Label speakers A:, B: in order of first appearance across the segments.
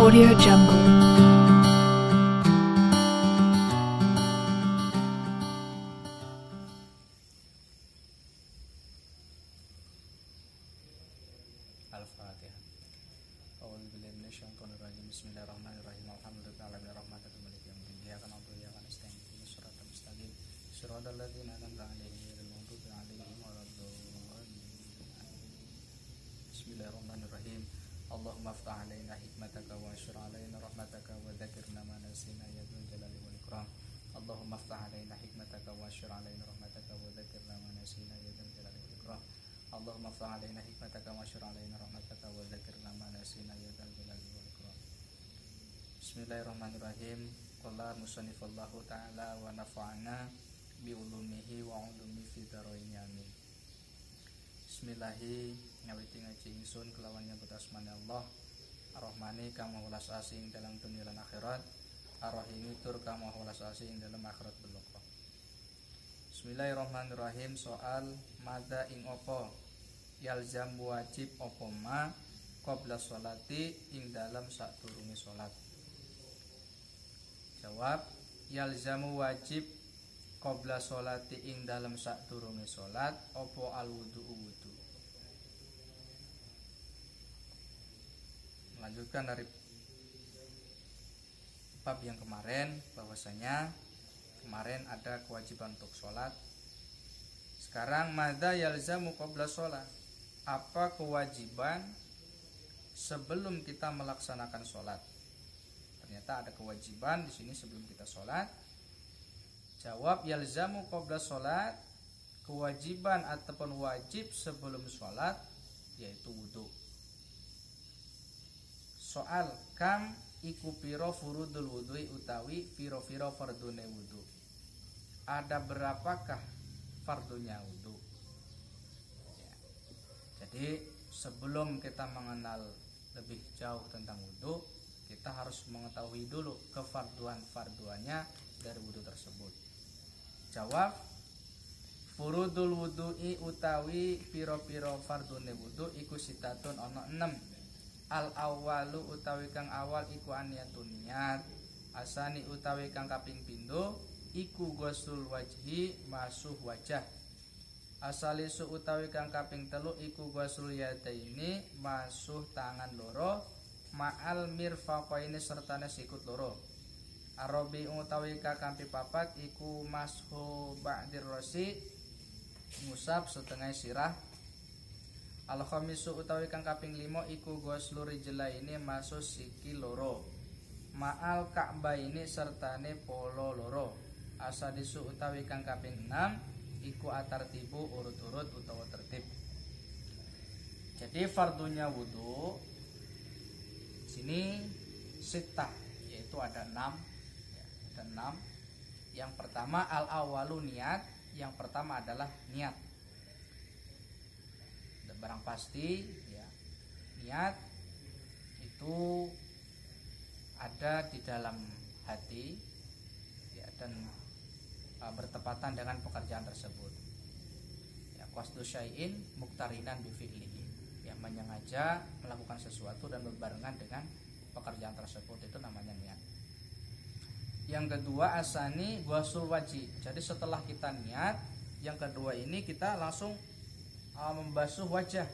A: Audio Jungle.
B: Al-Fatihah. A'udzubillahi minasyaitonir rajim. Bismillahirrahmanirrahim. Alhamdulillahi rabbil maliki yaumiddin. Iyyaka na'budu wa iyyaka nasta'in. Ihdinas siratal mustaqim. Shiratal ladzina an'amta 'alaihim ghairil maghdubi 'alaihim waladdallin. Bismillahirrahmanirrahim. Allahumma aftah 'alaina hikmataka wa anshur 'alaina rahmataka wa dzakirna ma nasina ya dzal jalali wal ikram. Allahumma aftah 'alaina hikmataka wa anshur 'alaina rahmataka wa dzakirna ma nasina ya dzal jalali wal ikram. Allahumma aftah 'alaina hikmataka wa anshur 'alaina rahmataka wa dzakirna ma nasina ya dzal jalali wal ikram. Bismillahirrahmanirrahim. Qala musannifallahu ta'ala wa nafa'ana bi ulumihi wa ulumi fi darain amin. Bismillahi ngawiti ngaji ingsun kelawan nyebut asmane Allah Ar-Rahmani kang maha welas asih ing dalam dunya lan akhirat, Ar-Rahimi tur kang maha welas asih ing dalam akhirat beloko. Bismillahirrahmanirrahim. Soal mada ing opo yalzam wajib opo ma qabla sholati ing dalam sadurunge salat. Jawab, yalzamu wajib qabla sholati ing dalam sadurunge salat opo al wudu. Melanjutkan dari bab yang kemarin, bahwasanya kemarin ada kewajiban untuk sholat. Sekarang madza yalzamu qabla sholat, apa kewajiban sebelum kita melaksanakan sholat. Ternyata ada kewajiban di sini sebelum kita sholat. Jawab, yalzamu qabla sholat, kewajiban ataupun wajib sebelum sholat yaitu wudu. Soal kam iku piro furudul wudhu utawi piro-piro fardune wudu. Ada berapakah fardunya wudu? Ya. Jadi sebelum kita mengenal lebih jauh tentang wudu, kita harus mengetahui dulu kefarduannya dari wudu tersebut. Jawab, furudul wudhu'i utawi piro-piro fardune wudu iku sitatun ono 6. Al awalu utawi kang awal iku aniyatun niat, asani utawi kang kaping pindho iku ghuslul wajhi masuh wajah, asalisu utawi kang kaping telu iku ghuslul yadaini masuh tangan loro, ma'al mirfaqaini sertane sikut loro, arabi utawi kang kaping papat iku mashu ba'dir rasi ngusap setengah sirah, al-khamisu utawi kang kaping 5 iku ghuslu rijlaini masuk siki loro, ma'al ka'baini sertane polo loro, asadisu utawi kang kaping 6 iku atartibu urut-urut utawa tertib. Jadi fardunya wudu sini sitah, yaitu ada 6 ya, ada 6. Yang pertama al-awalu niat, yang pertama adalah niat. Barang pasti ya, niat itu ada di dalam hati ya, dan bertepatan dengan pekerjaan tersebut ya, qasdu syai'in muqtarinan bi fi'lihi ya, menyengaja melakukan sesuatu dan berbarengan dengan pekerjaan tersebut, itu namanya niat. Yang kedua asani ghuslul wajhi. Jadi setelah kita niat, yang kedua ini kita langsung membasuh wajah.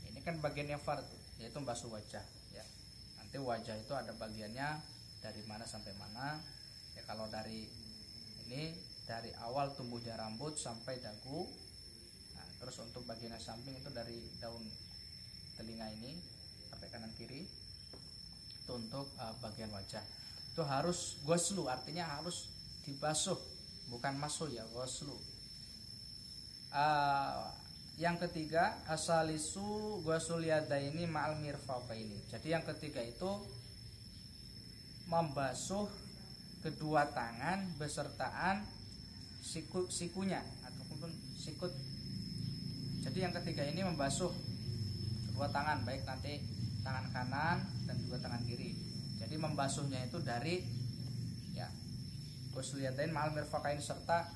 B: Ini kan bagian yang fardu, yaitu membasuh wajah ya. Nanti wajah itu ada bagiannya dari mana sampai mana ya. Kalau dari ini dari awal tumbuhnya rambut sampai dagu. Nah, terus untuk bagian samping itu dari daun telinga ini sampai kanan kiri. Itu untuk bagian wajah. Itu harus ghuslu, artinya harus dibasuh, bukan masuh ya, ghuslu. Yang ketiga asalisu ghuslul yadaini ma'al mirfaqaini. Jadi yang ketiga itu membasuh kedua tangan besertaan sikunya ataupun sikut. Jadi yang ketiga ini membasuh kedua tangan, baik nanti tangan kanan dan juga tangan kiri. Jadi membasuhnya itu dari ya ghuslul yadain ma'al mirfaqaini serta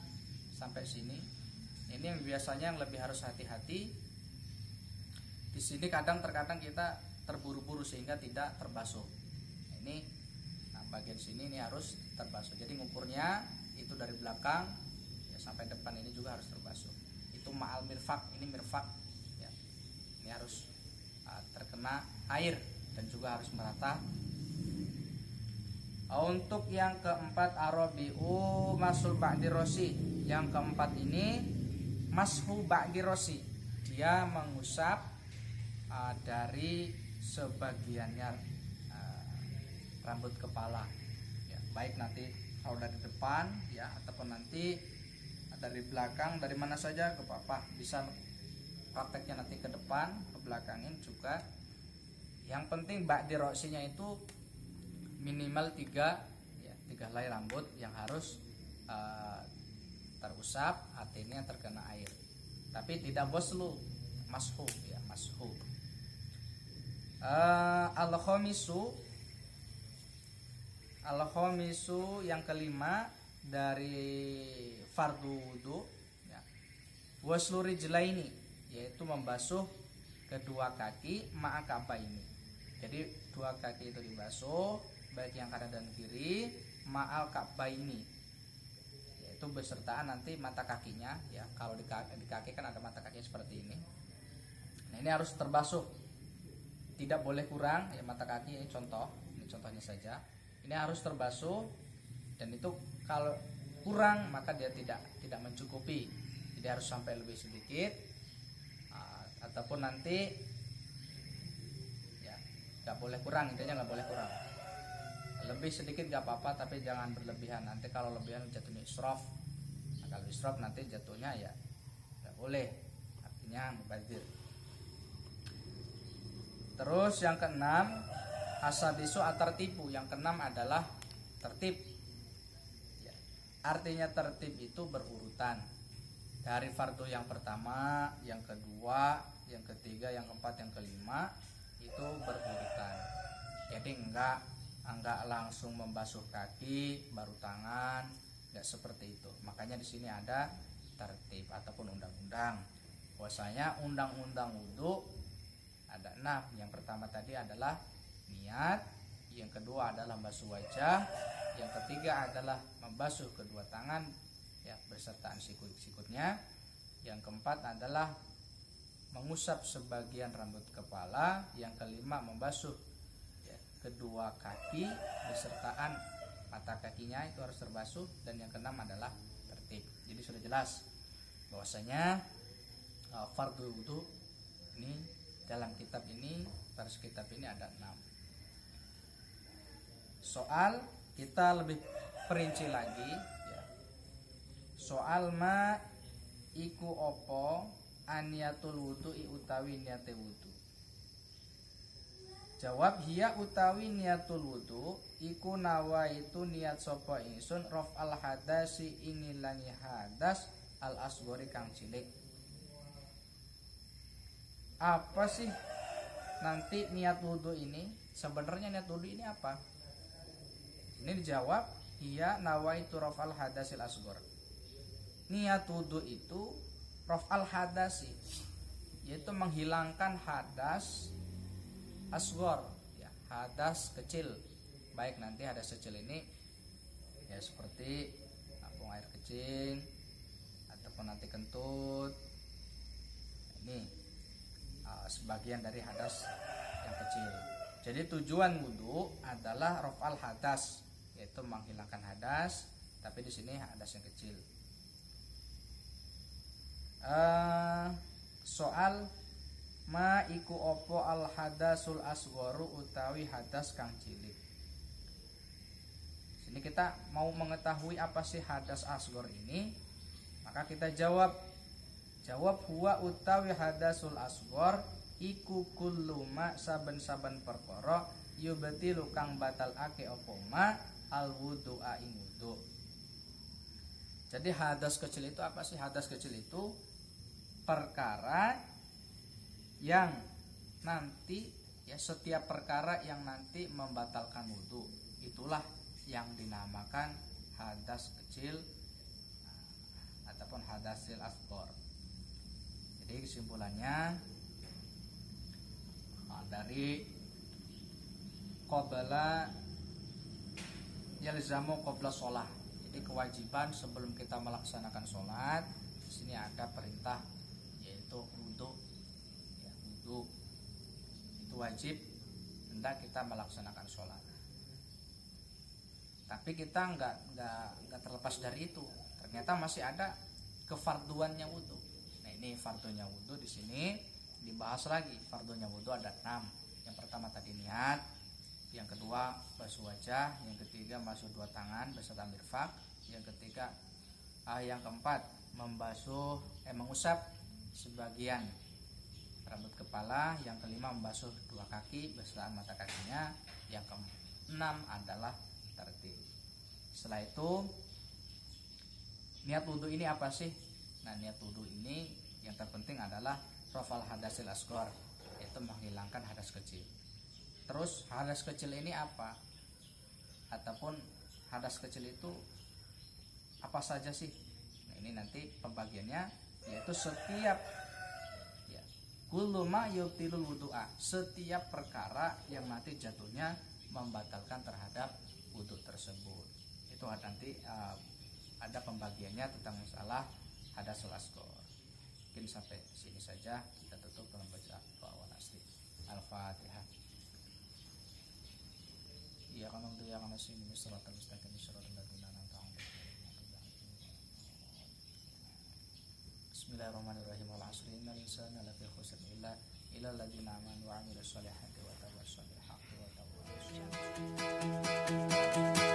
B: sampai sini. Ini yang biasanya yang lebih harus hati-hati. Di sini terkadang kita terburu-buru sehingga tidak terbasuh. ini, nah bagian sini ini harus terbasuh. Jadi ngukurnya itu dari belakang ya sampai depan ini juga harus terbasuh. Itu ma'al mirfaq, ini mirfaq ya. Ini harus terkena air dan juga harus merata. Untuk yang keempat arabiu masul ba'di rosi. Yang keempat ini mashu ba'di rosi. Dia mengusap dari sebagiannya rambut kepala ya, baik nanti kalau dari depan ya ataupun nanti dari belakang, dari mana saja ke apa, bisa prakteknya nanti ke depan, ke belakangin juga. Yang penting ba'di rosinya itu minimal 3 helai rambut yang harus terusap, artinya terkena air, tapi tidak boslu, mashu ya, mashu. Al-khamisu yang kelima dari fardu wudu ya, waslu rijlaini, yaitu membasuh kedua kaki ma'akabaini. Jadi dua kaki itu dibasuh baik yang kanan dan kiri ma'al ka'baini, yaitu besertaan nanti mata kakinya ya. Kalau di kaki kan ada mata kaki seperti ini. Nah, ini harus terbasuh, tidak boleh kurang ya mata kaki. Ini contohnya saja. Ini harus terbasuh, dan itu kalau kurang maka dia tidak mencukupi. Jadi harus sampai lebih sedikit, ataupun nanti ya nggak boleh kurang, intinya nggak boleh kurang. Lebih sedikit nggak apa-apa, tapi jangan berlebihan. Nanti kalau lebihan jatuhnya israf. Nah, kalau israf nanti jatuhnya ya nggak boleh, artinya mubazir. Terus yang keenam asadisu atartibu. Yang keenam adalah tertib ya. Artinya tertib itu berurutan dari fardu yang pertama, yang kedua, yang ketiga, yang keempat, yang kelima, itu berurutan. Jadi enggak langsung membasuh kaki baru tangan, enggak seperti itu. Makanya di sini ada tertib ataupun undang-undang. Bahwasanya undang-undang wudu ada 6. Yang pertama tadi adalah niat, yang kedua adalah membasuh wajah, yang ketiga adalah membasuh kedua tangan ya besertaan sikut-sikutnya, yang keempat adalah mengusap sebagian rambut kepala, yang kelima membasuh ya, kedua kaki besertaan mata kakinya itu harus terbasuh, dan yang keenam adalah tertib. Jadi sudah jelas bahwasanya fardhu wudu ini dalam kitab ini, versi kitab ini ada 6. Soal kita lebih perinci lagi ya. Soal ma iku opo aniyatul wudu utawi niate wudu. Jawab hiya utawi niatul wudu iku nawaitu niat sapa ingsun raf'al hadasi ingilangi hadas al asghari kang cilik. Apa sih nanti niat wudu ini? Sebenarnya niat wudu ini apa? Ini dijawab hiya nawaitu raf'al hadasil asghar. Niat wudu itu raf'al hadasi, yaitu menghilangkan hadas asghar ya, hadas kecil. Baik nanti hadas kecil ini ya seperti buang air kecil ataupun nanti kentut. Ini sebagian dari hadas yang kecil. Jadi tujuan wudu adalah raf'al hadas, yaitu menghilangkan hadas, tapi di sini hadas yang kecil. Soal ma iku opo al hadasul asgharu utawi hadas kang cilik. Sini kita mau mengetahui apa sih hadas asghar ini, maka kita jawab huwa utawi hadasul asghar iku kullu ma saben-saben perkara yubtilu kang batalake apa ma al wudu'a ing wudu. Jadi hadas kecil itu apa sih? Hadas kecil itu perkara yang nanti ya, setiap perkara yang nanti membatalkan wudu, itulah yang dinamakan hadas kecil ataupun hadasil asghar. Jadi kesimpulannya dari qabla yalzamu qabla sholat. Jadi kewajiban sebelum kita melaksanakan sholat, di sini ada perintah yaitu wudu. Ya, wudu itu wajib hendak kita melaksanakan sholat. Tapi kita nggak terlepas dari itu. Ternyata masih ada kefarduannya wudu. Nah ini fardunya wudu di sini dibahas lagi. Fardunya wudu ada 6. Yang pertama tadi niat, yang kedua basuh wajah, yang ketiga basuh 2 tangan beserta mirfaq, yang keempat mengusap sebagian rambut kepala, yang kelima membasuh 2 kaki beserta mata kakinya, yang keenam adalah tertib. Setelah itu niat wudu ini apa sih? Nah niat wudu ini yang terpenting adalah rafal hadasil asghar, yaitu menghilangkan hadas kecil. Terus hadas kecil ini apa? Ataupun hadas kecil itu apa saja sih? Nah ini nanti pembagiannya yaitu setiap ya, kullu ma yubtilul wudu'a, setiap perkara yang nanti jatuhnya membatalkan terhadap wudu tersebut. Itu nanti ada pembagiannya tentang masalah hadasul asghar. Mungkin sampai sini saja, kita tutup dengan baca doa wal asli. Al-Fatihah. Ya kana tu ya kana sini siratal mustaqim siratal ladzina an'amta 'alaihim. Bismillahirrahmanirrahim. Wal 'asri innal insana lafi khusr illa alladzina amanu wa 'amilus solihati wa tawassaw bil haqqi wa tawassaw bis sabr.